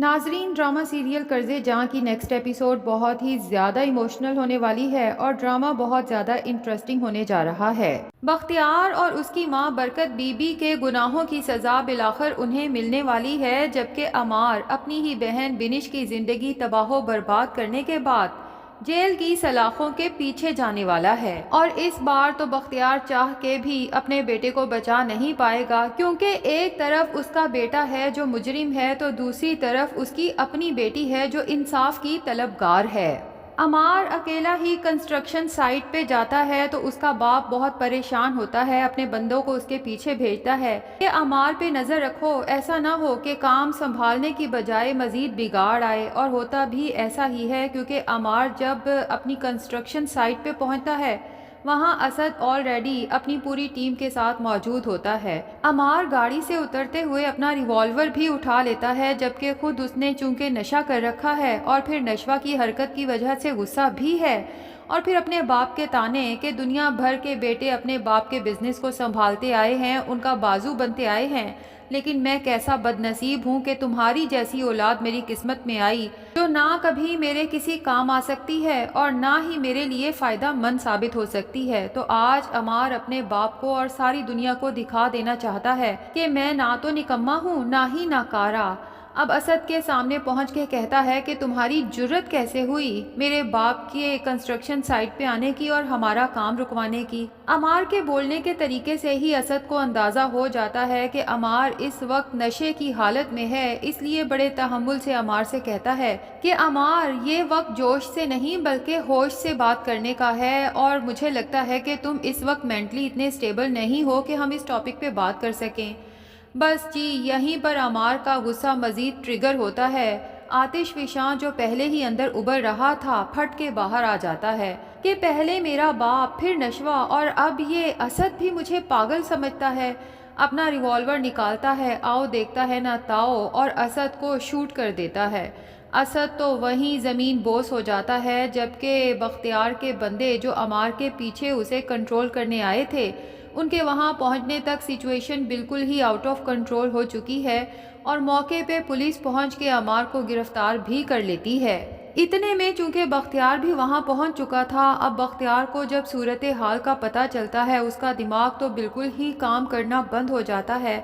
ناظرین، drama serial قرض جاں کی نیکسٹ ایپیسوڈ بہت ہی زیادہ ایموشنل ہونے والی ہے اور ڈرامہ بہت زیادہ انٹرسٹنگ ہونے جا رہا ہے۔ بختیار اور اس کی ماں برکت بی بی کے گناہوں کی سزا بالآخر انہیں ملنے والی ہے، جبکہ عمار اپنی ہی بہن بنش کی زندگی تباہ و برباد کرنے کے بعد جیل کی سلاخوں کے پیچھے جانے والا ہے، اور اس بار تو بختیار چاہ کے بھی اپنے بیٹے کو بچا نہیں پائے گا، کیونکہ ایک طرف اس کا بیٹا ہے جو مجرم ہے تو دوسری طرف اس کی اپنی بیٹی ہے جو انصاف کی طلبگار ہے۔ عمار اکیلا ہی کنسٹرکشن سائٹ پہ جاتا ہے تو اس کا باپ بہت پریشان ہوتا ہے، اپنے بندوں کو اس کے پیچھے بھیجتا ہے کہ عمار پہ نظر رکھو، ایسا نہ ہو کہ کام سنبھالنے کی بجائے مزید بگاڑ آئے، اور ہوتا بھی ایسا ہی ہے کیونکہ عمار جب اپنی کنسٹرکشن سائٹ پہ پہنچتا ہے وہاں اسد آلریڈی اپنی پوری ٹیم کے ساتھ موجود ہوتا ہے۔ عمار گاڑی سے اترتے ہوئے اپنا ریوالور بھی اٹھا لیتا ہے، جبکہ خود اس نے چونکہ نشہ کر رکھا ہے اور پھر نشوہ کی حرکت کی وجہ سے غصہ بھی ہے، اور پھر اپنے باپ کے تانے کہ دنیا بھر کے بیٹے اپنے باپ کے بزنس کو سنبھالتے آئے ہیں، ان کا بازو بنتے آئے ہیں، لیکن میں کیسا بد نصیب ہوں کہ تمہاری جیسی اولاد میری قسمت میں آئی جو نہ کبھی میرے کسی کام آ سکتی ہے اور نہ ہی میرے لیے فائدہ مند ثابت ہو سکتی ہے۔ تو آج عمار اپنے باپ کو اور ساری دنیا کو دکھا دینا چاہتا ہے کہ میں نہ تو نکما ہوں نہ ہی ناکارہ۔ اب اسد کے سامنے پہنچ کے کہتا ہے کہ تمہاری جرت کیسے ہوئی میرے باپ کے کنسٹرکشن سائٹ پہ آنے کی اور ہمارا کام رکوانے کی۔ عمار کے بولنے کے طریقے سے ہی اسد کو اندازہ ہو جاتا ہے کہ عمار اس وقت نشے کی حالت میں ہے، اس لیے بڑے تحمل سے عمار سے کہتا ہے کہ عمار، یہ وقت جوش سے نہیں بلکہ ہوش سے بات کرنے کا ہے، اور مجھے لگتا ہے کہ تم اس وقت مینٹلی اتنے اسٹیبل نہیں ہو کہ ہم اس ٹاپک پہ بات کر سکیں۔ بس جی، یہیں پر عمار کا غصہ مزید ٹریگر ہوتا ہے۔ آتش فشاں جو پہلے ہی اندر ابل رہا تھا پھٹ کے باہر آ جاتا ہے کہ پہلے میرا باپ، پھر نشوہ، اور اب یہ اسد بھی مجھے پاگل سمجھتا ہے۔ اپنا ریوالور نکالتا ہے، آؤ دیکھتا ہے نہ تاؤ، اور اسد کو شوٹ کر دیتا ہے۔ اسد تو وہیں زمین بوس ہو جاتا ہے، جبکہ بختیار کے بندے جو عمار کے پیچھے اسے کنٹرول کرنے آئے تھے، ان کے وہاں پہنچنے تک سچویشن بالکل ہی آؤٹ آف کنٹرول ہو چکی ہے، اور موقع پہ پولیس پہنچ کے عمار کو گرفتار بھی کر لیتی ہے۔ اتنے میں چونکہ بختیار بھی وہاں پہنچ چکا تھا، اب بختیار کو جب صورتحال کا پتہ چلتا ہے اس کا دماغ تو بالکل ہی کام کرنا بند ہو جاتا ہے۔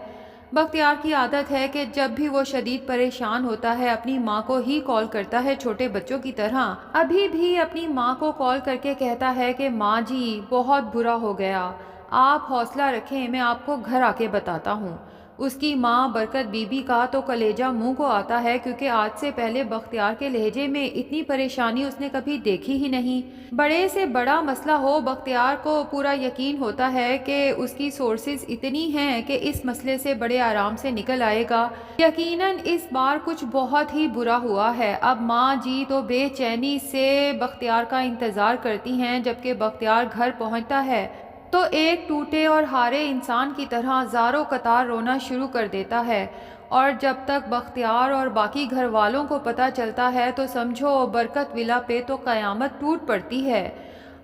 بختیار کی عادت ہے کہ جب بھی وہ شدید پریشان ہوتا ہے اپنی ماں کو ہی کال کرتا ہے، چھوٹے بچوں کی طرح۔ ابھی بھی اپنی ماں کو کال کر کے کہتا ہے کہ ماں جی، بہت برا ہو گیا، آپ حوصلہ رکھیں، میں آپ کو گھر آ کے بتاتا ہوں۔ اس کی ماں برکت بی بی کا تو کلیجہ منہ کو آتا ہے، کیونکہ آج سے پہلے بختیار کے لہجے میں اتنی پریشانی اس نے کبھی دیکھی ہی نہیں۔ بڑے سے بڑا مسئلہ ہو، بختیار کو پورا یقین ہوتا ہے کہ اس کی سورسز اتنی ہیں کہ اس مسئلے سے بڑے آرام سے نکل آئے گا۔ یقیناً اس بار کچھ بہت ہی برا ہوا ہے۔ اب ماں جی تو بے چینی سے بختیار کا انتظار کرتی ہیں، جبکہ بختیار گھر پہنچتا ہے تو ایک ٹوٹے اور ہارے انسان کی طرح زاروں قطار رونا شروع کر دیتا ہے، اور جب تک بختیار اور باقی گھر والوں کو پتہ چلتا ہے تو سمجھو برکت ولا پہ تو قیامت ٹوٹ پڑتی ہے۔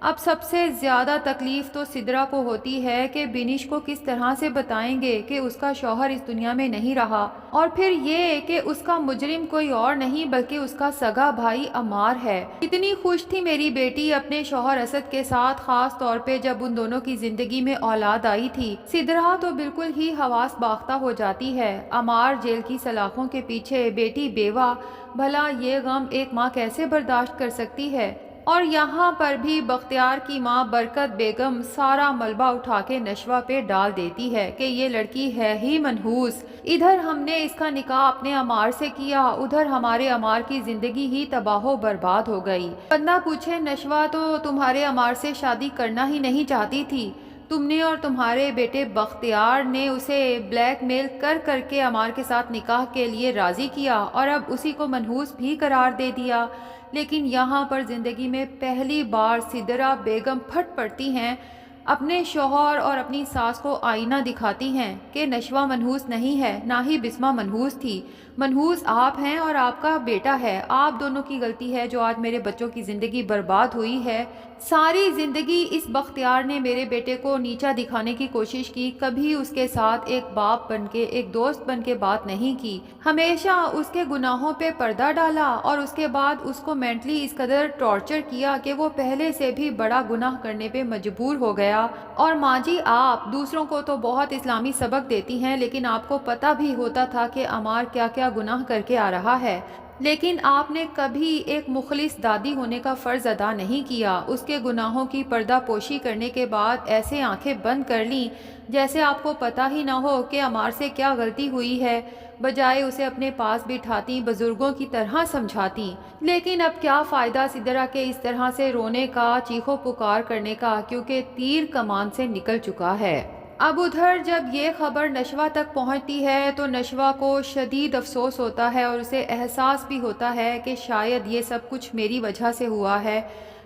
اب سب سے زیادہ تکلیف تو سدرا کو ہوتی ہے کہ بنش کو کس طرح سے بتائیں گے کہ اس کا شوہر اس دنیا میں نہیں رہا، اور پھر یہ کہ اس کا مجرم کوئی اور نہیں بلکہ اس کا سگا بھائی عمار ہے۔ اتنی خوش تھی میری بیٹی اپنے شوہر اسد کے ساتھ، خاص طور پہ جب ان دونوں کی زندگی میں اولاد آئی تھی۔ سدرا تو بالکل ہی حواس باختہ ہو جاتی ہے۔ عمار جیل کی سلاخوں کے پیچھے، بیٹی بیوہ، بھلا یہ غم ایک ماں کیسے برداشت کر سکتی ہے؟ اور یہاں پر بھی بختیار کی ماں برکت بیگم سارا ملبہ اٹھا کے نشوہ پہ ڈال دیتی ہے کہ یہ لڑکی ہے ہی منحوس، ادھر ہم نے اس کا نکاح اپنے عمار سے کیا، ادھر ہمارے عمار کی زندگی ہی تباہ و برباد ہو گئی۔ بندہ پوچھے، نشوہ تو تمہارے عمار سے شادی کرنا ہی نہیں چاہتی تھی، تم نے اور تمہارے بیٹے بختیار نے اسے بلیک میل کر کر کے عمار کے ساتھ نکاح کے لیے راضی کیا، اور اب اسی کو منحوس بھی قرار دے دیا۔ لیکن یہاں پر زندگی میں پہلی بار سدرا بیگم پھٹ پڑتی ہیں، اپنے شوہر اور اپنی ساس کو آئینہ دکھاتی ہیں کہ نشوہ منحوس نہیں ہے، نہ ہی بسمہ منحوس تھی، منحوس آپ ہیں اور آپ کا بیٹا ہے، آپ دونوں کی غلطی ہے جو آج میرے بچوں کی زندگی برباد ہوئی ہے۔ ساری زندگی اس بختیار نے میرے بیٹے کو نیچا دکھانے کی کوشش کی، کبھی اس کے ساتھ ایک باپ بن کے، ایک دوست بن کے بات نہیں کی، ہمیشہ اس کے گناہوں پہ پردہ ڈالا اور اس کے بعد اس کو مینٹلی اس قدر ٹارچر کیا کہ وہ پہلے سے بھی بڑا گناہ کرنے پہ مجبور ہو گیا۔ اور ماں جی، آپ دوسروں کو تو بہت اسلامی سبق دیتی ہیں، لیکن آپ کو پتہ بھی ہوتا تھا کہ عمار کیا کیا گناہ کر کے آ رہا ہے، لیکن آپ نے کبھی ایک مخلص دادی ہونے کا فرض ادا نہیں کیا۔ اس کے گناہوں کی پردہ پوشی کرنے کے بعد ایسے آنکھیں بند کر لیں جیسے آپ کو پتہ ہی نہ ہو کہ عمار سے کیا غلطی ہوئی ہے، بجائے اسے اپنے پاس بٹھاتی، بزرگوں کی طرح سمجھاتی۔ لیکن اب کیا فائدہ سدرا کے اس طرح سے رونے کا، چیخو پکار کرنے کا، کیونکہ تیر کمان سے نکل چکا ہے۔ اب ادھر جب یہ خبر نشوہ تک پہنچتی ہے تو نشوہ کو شدید افسوس ہوتا ہے اور اسے احساس بھی ہوتا ہے کہ شاید یہ سب کچھ میری وجہ سے ہوا ہے۔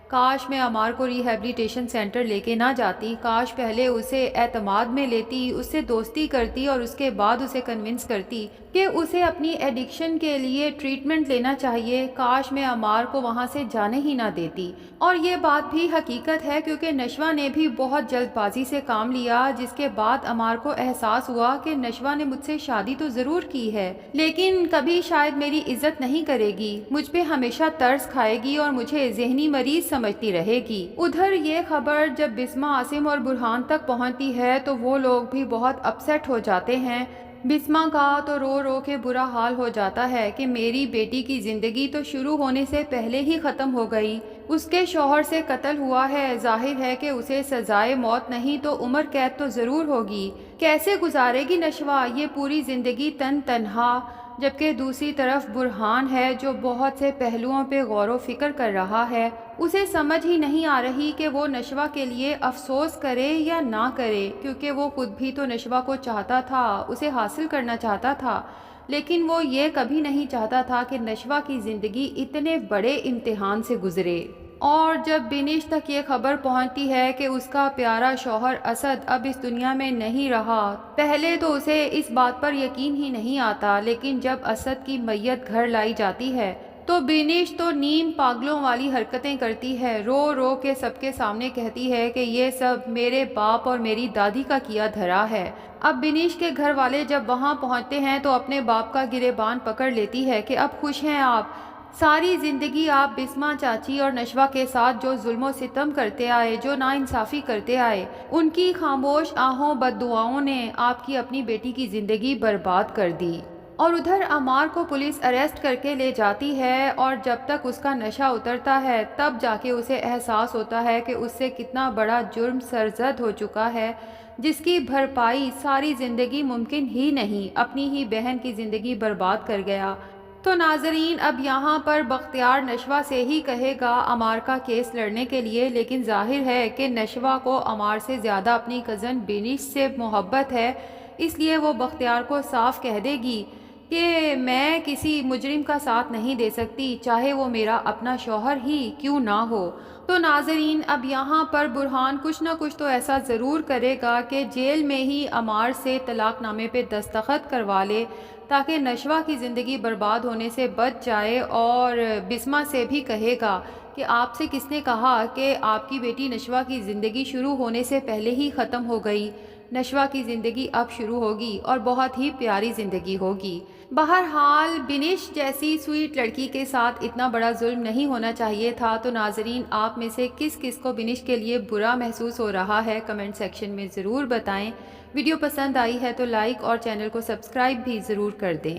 کاش میں عمار کو ریہیبلیٹیشن سینٹر لے کے نہ جاتی، کاش پہلے اسے اعتماد میں لیتی، اس سے دوستی کرتی اور اس کے بعد اسے کنونس کرتی کہ اسے اپنی ایڈکشن کے لیے ٹریٹمنٹ لینا چاہیے، کاش میں عمار کو وہاں سے جانے ہی نہ دیتی۔ اور یہ بات بھی حقیقت ہے کیونکہ نشوہ نے بھی بہت جلد بازی سے کام لیا، جس کے بعد عمار کو احساس ہوا کہ نشوہ نے مجھ سے شادی تو ضرور کی ہے، لیکن کبھی شاید میری عزت نہیں کرے گی، مجھ پہ ہمیشہ ترس کھائے گی اور مجھے ذہنی مریض سمجھتی رہے گی۔ ادھر یہ خبر جب بسمہ، عاصم اور برہان تک پہنچتی ہے تو وہ لوگ بھی بہت اپسیٹ ہو جاتے ہیں۔ بسمہ کا تو رو رو کے برا حال ہو جاتا ہے کہ میری بیٹی کی زندگی تو شروع ہونے سے پہلے ہی ختم ہو گئی، اس کے شوہر سے قتل ہوا ہے، ظاہر ہے کہ اسے سزائے موت نہیں تو عمر قید تو ضرور ہوگی، کیسے گزارے گی نشوہ یہ پوری زندگی تنہا؟ جبکہ دوسری طرف برہان ہے جو بہت سے پہلوؤں پہ غور و فکر کر رہا ہے، اسے سمجھ ہی نہیں آ رہی کہ وہ نشوہ کے لیے افسوس کرے یا نہ کرے، کیونکہ وہ خود بھی تو نشوہ کو چاہتا تھا، اسے حاصل کرنا چاہتا تھا، لیکن وہ یہ کبھی نہیں چاہتا تھا کہ نشوہ کی زندگی اتنے بڑے امتحان سے گزرے۔ اور جب بینش تک یہ خبر پہنچتی ہے کہ اس کا پیارا شوہر اسد اب اس دنیا میں نہیں رہا، پہلے تو اسے اس بات پر یقین ہی نہیں آتا، لیکن جب اسد کی میت گھر لائی جاتی ہے تو بینش تو نیم پاگلوں والی حرکتیں کرتی ہے، رو رو کے سب کے سامنے کہتی ہے کہ یہ سب میرے باپ اور میری دادی کا کیا دھرا ہے۔ اب بینش کے گھر والے جب وہاں پہنچتے ہیں تو اپنے باپ کا گریبان پکڑ لیتی ہے کہ اب خوش ہیں آپ، ساری زندگی آپ بسمہ چاچی اور نشوہ کے ساتھ جو ظلم و ستم کرتے آئے، جو ناانصافی کرتے آئے، ان کی خاموش آہوں بد دعاؤں نے آپ کی اپنی بیٹی کی زندگی برباد کر دی۔ اور ادھر عمار کو پولیس اریسٹ کر کے لے جاتی ہے اور جب تک اس کا نشہ اترتا ہے تب جا کے اسے احساس ہوتا ہے کہ اس سے کتنا بڑا جرم سرزد ہو چکا ہے، جس کی بھرپائی ساری زندگی ممکن ہی نہیں، اپنی ہی بہن کی زندگی برباد کر گیا۔ تو ناظرین، اب یہاں پر بختیار نشوہ سے ہی کہے گا عمار کا کیس لڑنے کے لیے، لیکن ظاہر ہے کہ نشوہ کو عمار سے زیادہ اپنی کزن بینش سے محبت ہے، اس لیے وہ بختیار کو صاف کہہ دے گی کہ میں کسی مجرم کا ساتھ نہیں دے سکتی، چاہے وہ میرا اپنا شوہر ہی کیوں نہ ہو۔ تو ناظرین، اب یہاں پر برہان کچھ نہ کچھ تو ایسا ضرور کرے گا کہ جیل میں ہی عمار سے طلاق نامے پہ دستخط کروا لے تاکہ نشوہ کی زندگی برباد ہونے سے بچ جائے، اور بسمہ سے بھی کہے گا کہ آپ سے کس نے کہا کہ آپ کی بیٹی نشوہ کی زندگی شروع ہونے سے پہلے ہی ختم ہو گئی، نشوہ کی زندگی اب شروع ہوگی اور بہت ہی پیاری زندگی ہوگی۔ بہرحال بینش جیسی سویٹ لڑکی کے ساتھ اتنا بڑا ظلم نہیں ہونا چاہیے تھا۔ تو ناظرین، آپ میں سے کس کس کو بینش کے لیے برا محسوس ہو رہا ہے کمنٹ سیکشن میں ضرور بتائیں۔ ویڈیو پسند آئی ہے تو لائک اور چینل کو سبسکرائب بھی ضرور کر دیں۔